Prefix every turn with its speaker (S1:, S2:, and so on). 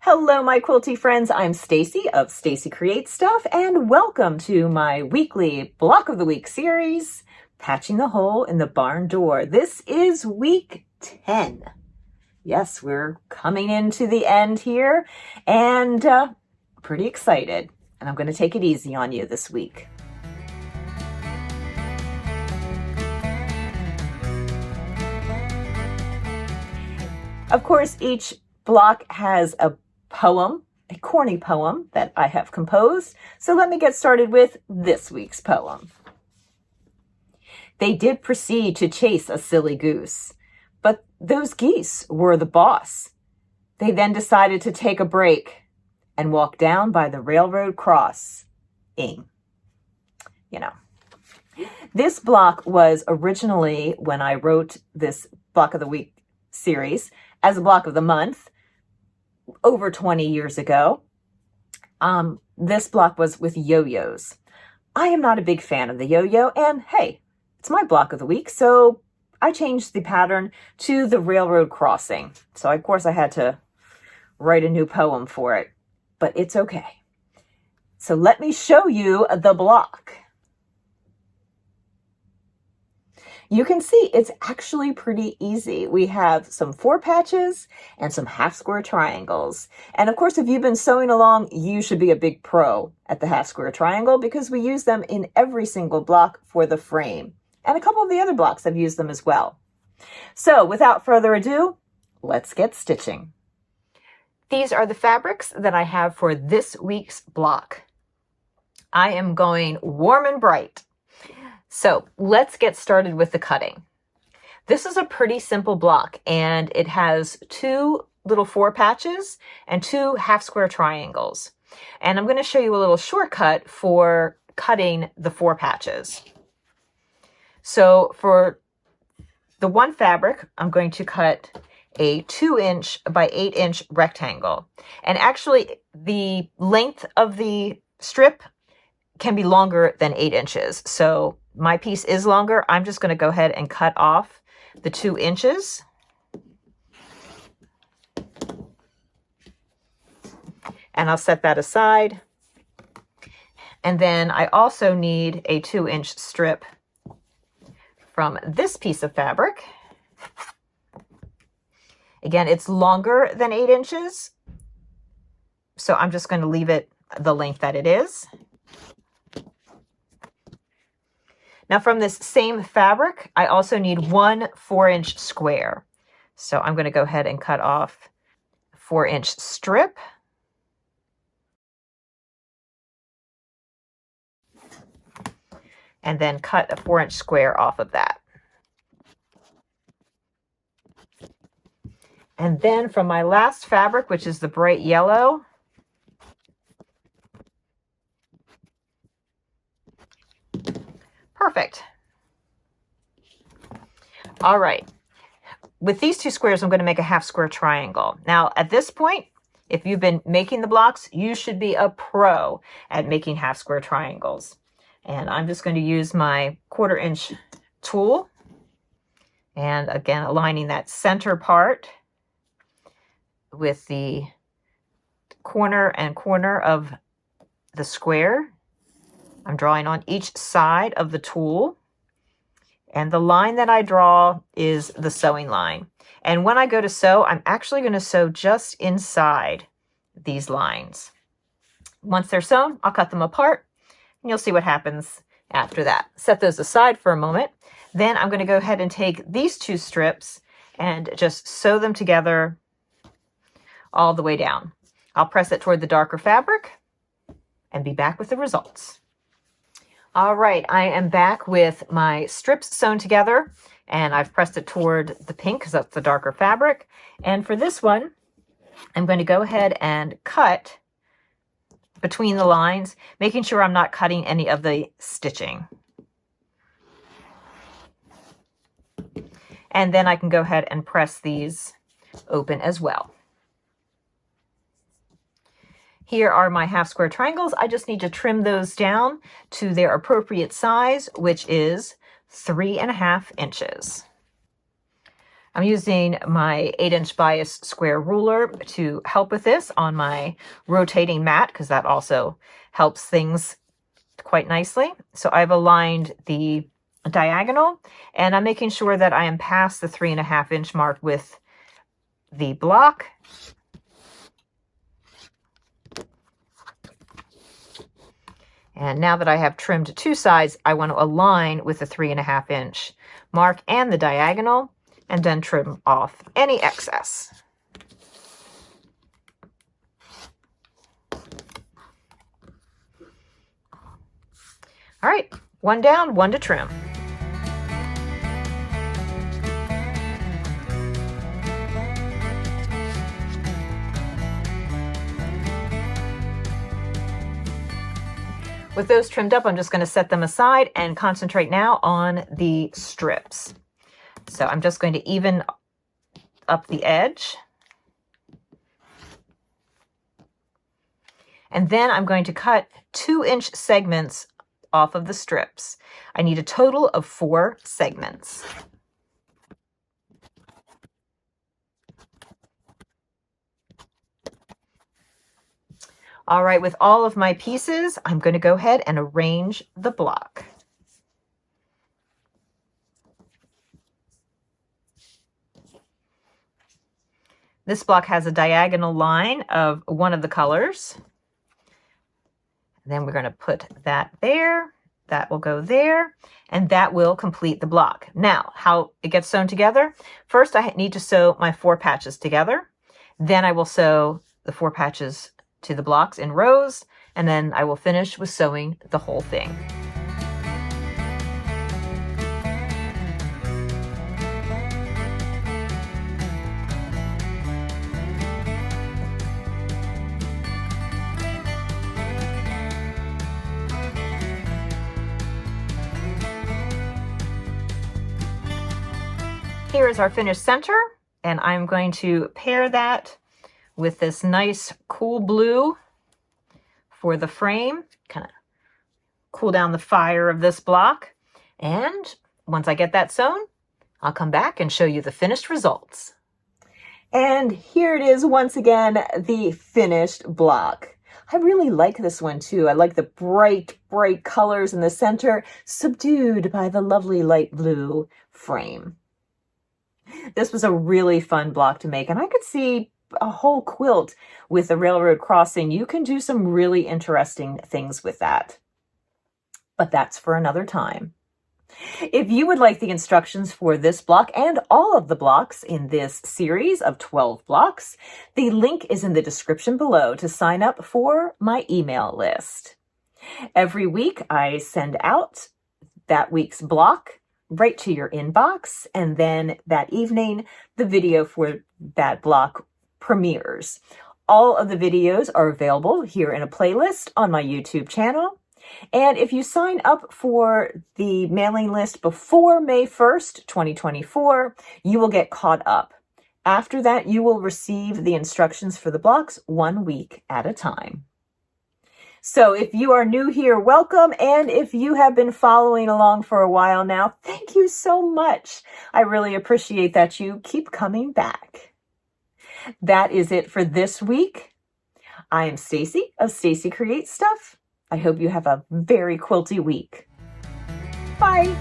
S1: Hello, my quilty friends. I'm Stacy of Stacy Creates Stuff, and welcome to my weekly Block of the Week series, Patching the Hole in the Barn Door. This is week 10. Yes, we're coming into the end here, and pretty excited. And I'm going to take it easy on you this week. Of course, each block has a poem, a corny poem that I have composed. So let me get started with this week's poem. They did proceed to chase a silly goose, but those geese were the boss. They then decided to take a break and walk down by the railroad crossing. This block was originally, when I wrote this Block of the Week series, as a block of the month over 20 years ago. This block was with yo-yos. I am not a big fan of the yo-yo, and hey, it's my block of the week, so I changed the pattern to the railroad crossing. So of course I had to write a new poem for it, but it's okay. So let me show you the block. You can see it's actually pretty easy. We have some 4 patches and some half square triangles. And of course, if you've been sewing along, you should be a big pro at the half square triangle because we use them in every single block for the frame. And a couple of the other blocks have used them as well. So without further ado, let's get stitching. These are the fabrics that I have for this week's block. I am going warm and bright. So let's get started with the cutting. This is a pretty simple block, and it has 2 little 4 patches and 2 half square triangles. And I'm going to show you a little shortcut for cutting the 4 patches. So for the one fabric, I'm going to cut a 2-inch by 8-inch rectangle. And actually, the length of the strip can be longer than 8 inches. So my piece is longer. I'm just going to go ahead and cut off the 2 inches. And I'll set that aside. And then I also need a 2-inch strip from this piece of fabric. Again, it's longer than 8 inches. So I'm just going to leave it the length that it is. Now from this same fabric, I also need 1 4-inch square. So I'm going to go ahead and cut off a 4-inch strip. And then cut a 4-inch square off of that. And then from my last fabric, which is the bright yellow, perfect. All right. With these 2 squares, I'm going to make a half square triangle. Now, at this point, if you've been making the blocks, you should be a pro at making half square triangles. And I'm just going to use my 1/4-inch tool. And again, aligning that center part with the corner and corner of the square. I'm drawing on each side of the tool, and the line that I draw is the sewing line. And when I go to sew, I'm actually going to sew just inside these lines. Once they're sewn, I'll cut them apart, and you'll see what happens after that. Set those aside for a moment. Then I'm going to go ahead and take these 2 strips and just sew them together all the way down. I'll press it toward the darker fabric and be back with the results. All right, I am back with my strips sewn together, and I've pressed it toward the pink because that's the darker fabric. And for this one, I'm going to go ahead and cut between the lines, making sure I'm not cutting any of the stitching. And then I can go ahead and press these open as well. Here are my half square triangles. I just need to trim those down to their appropriate size, which is 3.5 inches. I'm using my 8-inch bias square ruler to help with this on my rotating mat, because that also helps things quite nicely. So I've aligned the diagonal, and I'm making sure that I am past the 3.5-inch mark with the block. And now that I have trimmed 2 sides, I want to align with the 3.5-inch mark and the diagonal, and then trim off any excess. All right, 1 down, 1 to trim. With those trimmed up, I'm just going to set them aside and concentrate now on the strips. So I'm just going to even up the edge. And then I'm going to cut 2-inch segments off of the strips. I need a total of 4 segments. All right, with all of my pieces, I'm going to go ahead and arrange the block. This block has a diagonal line of one of the colors. Then we're going to put that there. That will go there, and that will complete the block. Now, how it gets sewn together. First, I need to sew my 4 patches together. Then I will sew the 4 patches to the blocks in rows, and then I will finish with sewing the whole thing. Here is our finished center, and I'm going to pair that with this nice cool blue for the frame, kind of cool down the fire of this block. And once I get that sewn, I'll come back and show you the finished results. And here it is once again, the finished block. I really like this one too. I like the bright, bright colors in the center, subdued by the lovely light blue frame. This was a really fun block to make, and I could see a whole quilt with a railroad crossing. You can do some really interesting things with that. But that's for another time. If you would like the instructions for this block and all of the blocks in this series of 12 blocks, the link is in the description below to sign up for my email list. Every week I send out that week's block right to your inbox, and then that evening the video for that block premieres. All of the videos are available here in a playlist on my YouTube channel. And if you sign up for the mailing list before May 1st, 2024, you will get caught up. After that, you will receive the instructions for the blocks 1 week at a time. So if you are new here, welcome. And if you have been following along for a while now, thank you so much. I really appreciate that you keep coming back. That is it for this week. I am Stacy of Stacy Creates Stuff. I hope you have a very quilty week. Bye.